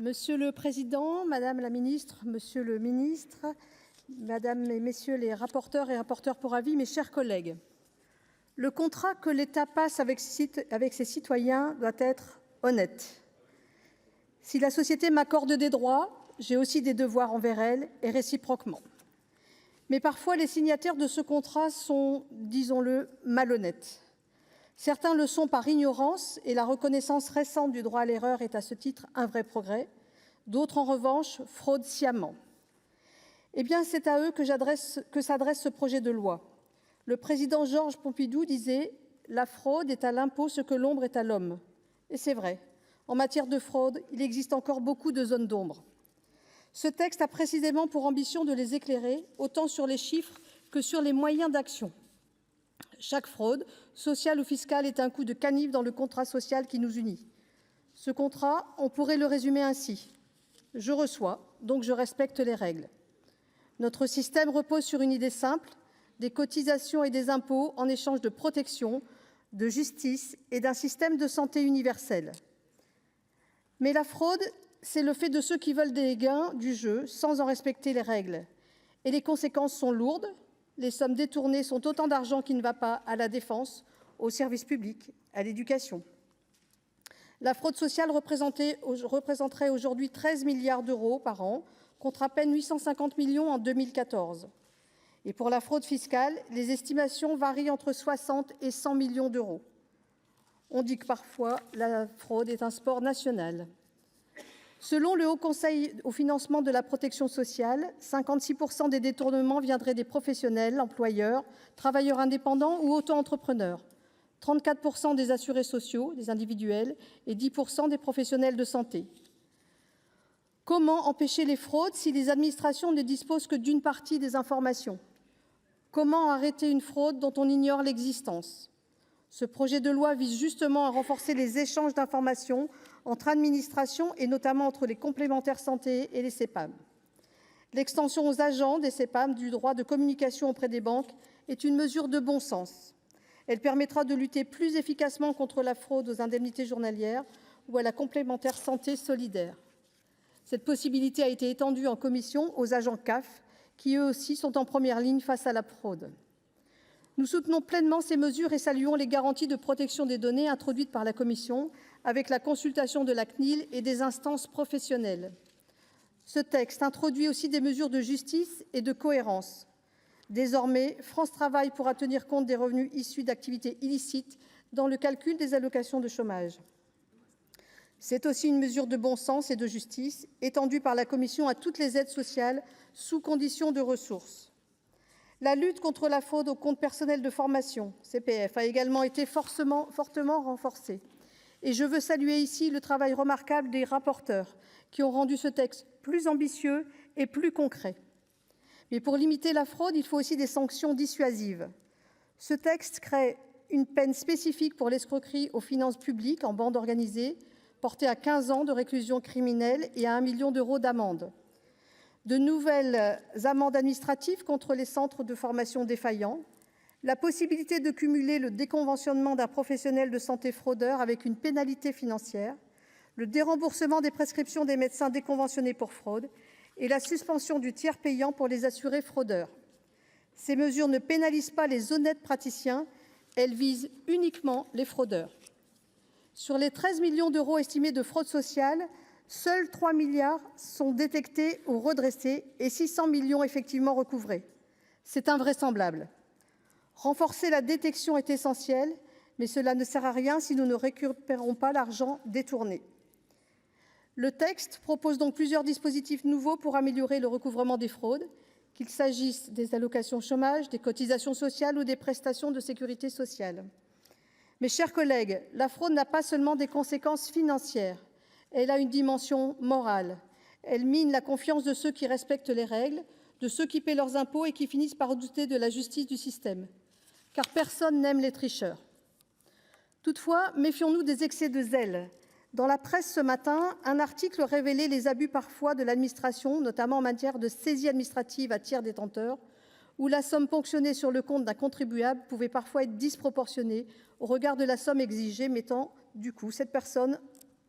Monsieur le Président, Madame la Ministre, Monsieur le Ministre, Mesdames et Messieurs les rapporteurs et rapporteurs pour avis, mes chers collègues, le contrat que l'État passe avec ses citoyens doit être honnête. Si la société m'accorde des droits, j'ai aussi des devoirs envers elle et réciproquement. Mais parfois, les signataires de ce contrat sont, disons-le, malhonnêtes. Certains le sont par ignorance, et la reconnaissance récente du droit à l'erreur est à ce titre un vrai progrès. D'autres, en revanche, fraudent sciemment. Eh bien, c'est à eux que s'adresse ce projet de loi. Le président Georges Pompidou disait « La fraude est à l'impôt ce que l'ombre est à l'homme ». Et c'est vrai, en matière de fraude, il existe encore beaucoup de zones d'ombre. Ce texte a précisément pour ambition de les éclairer, autant sur les chiffres que sur les moyens d'action. Chaque fraude, sociale ou fiscale, est un coup de canif dans le contrat social qui nous unit. Ce contrat, on pourrait le résumer ainsi. Je reçois, donc je respecte les règles. Notre système repose sur une idée simple, des cotisations et des impôts en échange de protection, de justice et d'un système de santé universel. Mais la fraude, c'est le fait de ceux qui veulent des gains du jeu sans en respecter les règles. Et les conséquences sont lourdes. Les sommes détournées sont autant d'argent qui ne va pas à la défense, aux services publics, à l'éducation. La fraude sociale représenterait aujourd'hui 13 milliards d'euros par an, contre à peine 850 millions en 2014. Et pour la fraude fiscale, les estimations varient entre 60 et 100 millions d'euros. On dit que parfois, la fraude est un sport national. Selon le Haut Conseil au financement de la protection sociale, 56% des détournements viendraient des professionnels, employeurs, travailleurs indépendants ou auto-entrepreneurs, 34% des assurés sociaux, des individuels, et 10% des professionnels de santé. Comment empêcher les fraudes si les administrations ne disposent que d'une partie des informations? Comment arrêter une fraude dont on ignore l'existence? Ce projet de loi vise justement à renforcer les échanges d'informations entre administrations et notamment entre les complémentaires santé et les CPAM. L'extension aux agents des CPAM du droit de communication auprès des banques est une mesure de bon sens. Elle permettra de lutter plus efficacement contre la fraude aux indemnités journalières ou à la complémentaire santé solidaire. Cette possibilité a été étendue en commission aux agents CAF, qui eux aussi sont en première ligne face à la fraude. Nous soutenons pleinement ces mesures et saluons les garanties de protection des données introduites par la Commission avec la consultation de la CNIL et des instances professionnelles. Ce texte introduit aussi des mesures de justice et de cohérence. Désormais, France Travail pourra tenir compte des revenus issus d'activités illicites dans le calcul des allocations de chômage. C'est aussi une mesure de bon sens et de justice, étendue par la Commission à toutes les aides sociales sous condition de ressources. La lutte contre la fraude au compte personnel de formation, CPF, a également été fortement renforcée. Et je veux saluer ici le travail remarquable des rapporteurs qui ont rendu ce texte plus ambitieux et plus concret. Mais pour limiter la fraude, il faut aussi des sanctions dissuasives. Ce texte crée une peine spécifique pour l'escroquerie aux finances publiques en bande organisée, portée à 15 ans de réclusion criminelle et à 1 million d'euros d'amende. De nouvelles amendes administratives contre les centres de formation défaillants, la possibilité de cumuler le déconventionnement d'un professionnel de santé fraudeur avec une pénalité financière, le déremboursement des prescriptions des médecins déconventionnés pour fraude et la suspension du tiers payant pour les assurés fraudeurs. Ces mesures ne pénalisent pas les honnêtes praticiens, elles visent uniquement les fraudeurs. Sur les 13 millions d'euros estimés de fraude sociale, seuls 3 milliards sont détectés ou redressés et 600 millions effectivement recouvrés. C'est invraisemblable. Renforcer la détection est essentiel, mais cela ne sert à rien si nous ne récupérons pas l'argent détourné. Le texte propose donc plusieurs dispositifs nouveaux pour améliorer le recouvrement des fraudes, qu'il s'agisse des allocations chômage, des cotisations sociales ou des prestations de sécurité sociale. Mes chers collègues, la fraude n'a pas seulement des conséquences financières, elle a une dimension morale. Elle mine la confiance de ceux qui respectent les règles, de ceux qui paient leurs impôts et qui finissent par douter de la justice du système. Car personne n'aime les tricheurs. Toutefois, méfions-nous des excès de zèle. Dans la presse ce matin, un article révélait les abus parfois de l'administration, notamment en matière de saisie administrative à tiers détenteur, où la somme ponctionnée sur le compte d'un contribuable pouvait parfois être disproportionnée au regard de la somme exigée, mettant du coup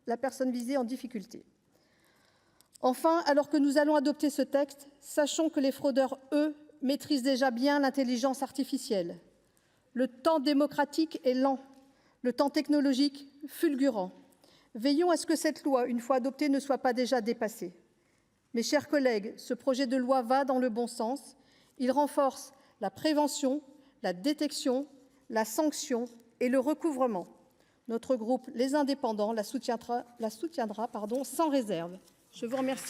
la personne visée en difficulté. Enfin, alors que nous allons adopter ce texte, sachons que les fraudeurs, eux, maîtrisent déjà bien l'intelligence artificielle. Le temps démocratique est lent, le temps technologique fulgurant. Veillons à ce que cette loi, une fois adoptée, ne soit pas déjà dépassée. Mes chers collègues, ce projet de loi va dans le bon sens. Il renforce la prévention, la détection, la sanction et le recouvrement. Notre groupe Les Indépendants la soutiendra sans réserve. Je vous remercie.